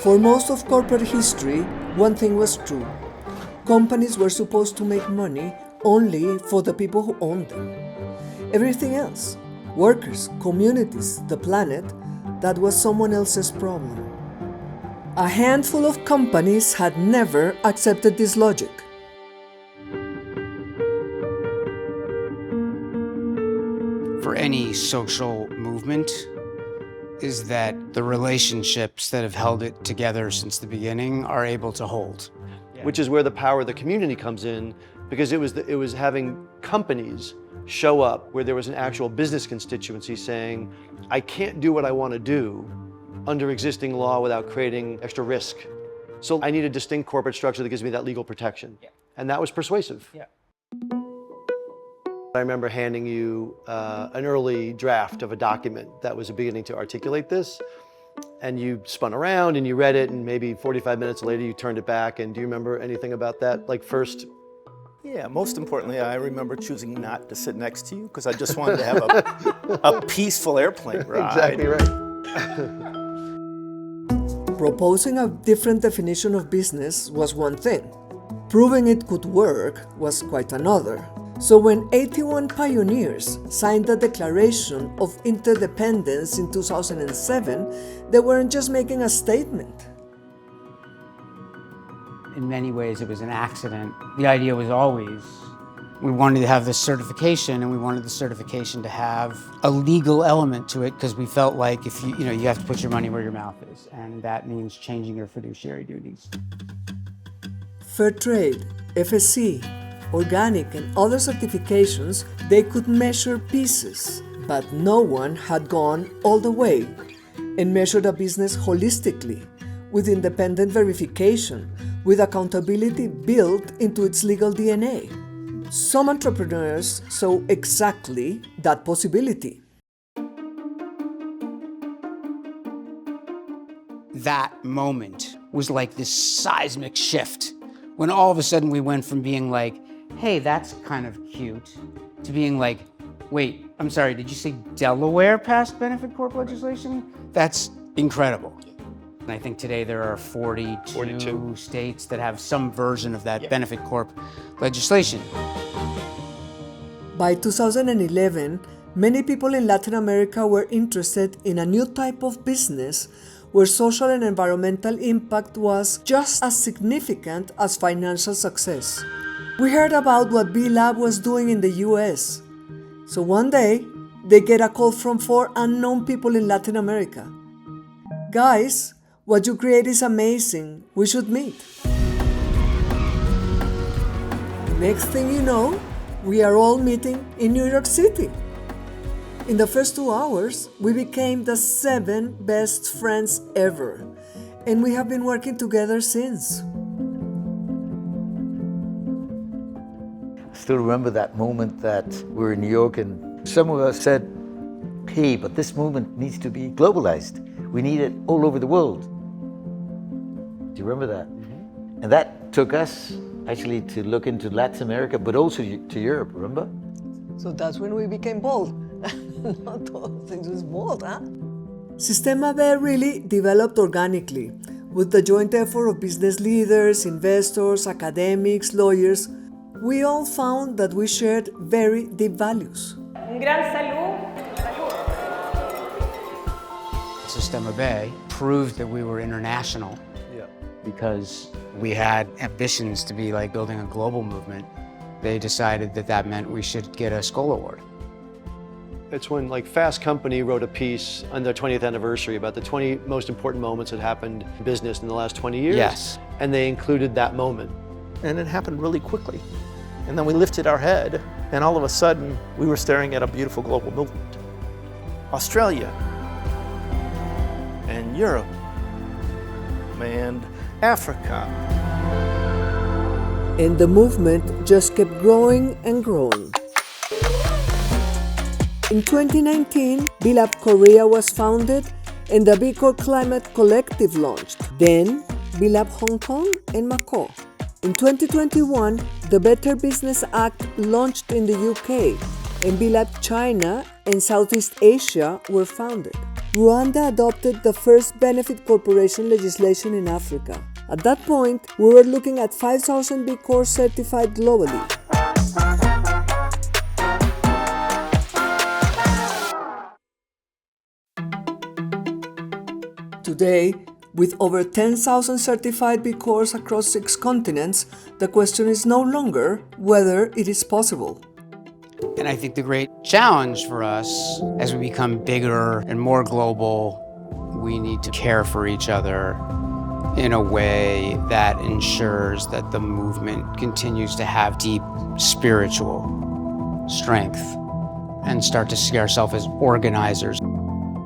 For most of corporate history, one thing was true. Companies were supposed to make money only for the people who owned them. Everything else, workers, communities, the planet, that was someone else's problem. A handful of companies had never accepted this logic. For any social movement is that the relationships that have held it together since the beginning are able to hold. Which is where the power of the community comes in, because it was having companies show up where there was an actual business constituency saying, I can't do what I want to do under existing law without creating extra risk. So I need a distinct corporate structure that gives me that legal protection. Yeah. And that was persuasive. Yeah. I remember handing you an early draft of a document that was beginning to articulate this. And you spun around and you read it, and maybe 45 minutes later you turned it back. And do you remember anything about that? Like first? Yeah, most importantly, I remember choosing not to sit next to you because I just wanted to have a peaceful airplane ride. Exactly right. Proposing a different definition of business was one thing. Proving it could work was quite another. So when 81 pioneers signed the Declaration of Interdependence in 2007, they weren't just making a statement. In many ways, it was an accident. The idea was always, we wanted to have this certification, and we wanted the certification to have a legal element to it, because we felt like if you have to put your money where your mouth is, and that means changing your fiduciary duties. Fair trade, FSC, organic, and other certifications, they could measure pieces, but no one had gone all the way and measured a business holistically, with independent verification, with accountability built into its legal DNA. Some entrepreneurs saw exactly that possibility. That moment was like this seismic shift, when all of a sudden we went from being like, hey, that's kind of cute, to being like, wait, I'm sorry, did you say Delaware passed benefit corp legislation? That's incredible. And I think today there are 42 states that have some version of that benefit corp legislation. By 2011, many people in Latin America were interested in a new type of business where social and environmental impact was just as significant as financial success. We heard about what B Lab was doing in the US. So one day, they get a call from 4 unknown people in Latin America. Guys, what you create is amazing. We should meet. Next thing you know, we are all meeting in New York City. In the first 2 hours, we became the 7 best friends ever, and we have been working together since. I still remember that moment that we were in New York and some of us said, hey, but this movement needs to be globalized. We need it all over the world. Do you remember that? Mm-hmm. And that took us actually to look into Latin America, but also to Europe, remember? So that's when we became bold. Not all things was bold, huh? Sistema B really developed organically, with the joint effort of business leaders, investors, academics, lawyers. We all found that we shared very deep values. Un gran salud. Sistema B proved that we were international because we had ambitions to be like building a global movement. They decided that meant we should get a Skoll Award. It's when Fast Company wrote a piece on their 20th anniversary about the 20 most important moments that happened in business in the last 20 years. Yes. And they included that moment. And it happened really quickly. And then we lifted our head, and all of a sudden, we were staring at a beautiful global movement. Australia, and Europe, and Africa. And the movement just kept growing and growing. In 2019, B Lab Korea was founded and the B Corp Climate Collective launched. Then, B Lab Hong Kong and Macau. In 2021, the Better Business Act launched in the UK, and B Lab China and Southeast Asia were founded. Rwanda adopted the first benefit corporation legislation in Africa. At that point, we were looking at 5,000 B Corp certified globally. Today, with over 10,000 certified B Corps across 6 continents, the question is no longer whether it is possible. And I think the great challenge for us as we become bigger and more global, we need to care for each other in a way that ensures that the movement continues to have deep spiritual strength and start to see ourselves as organizers.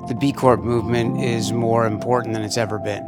The B Corp movement is more important than it's ever been.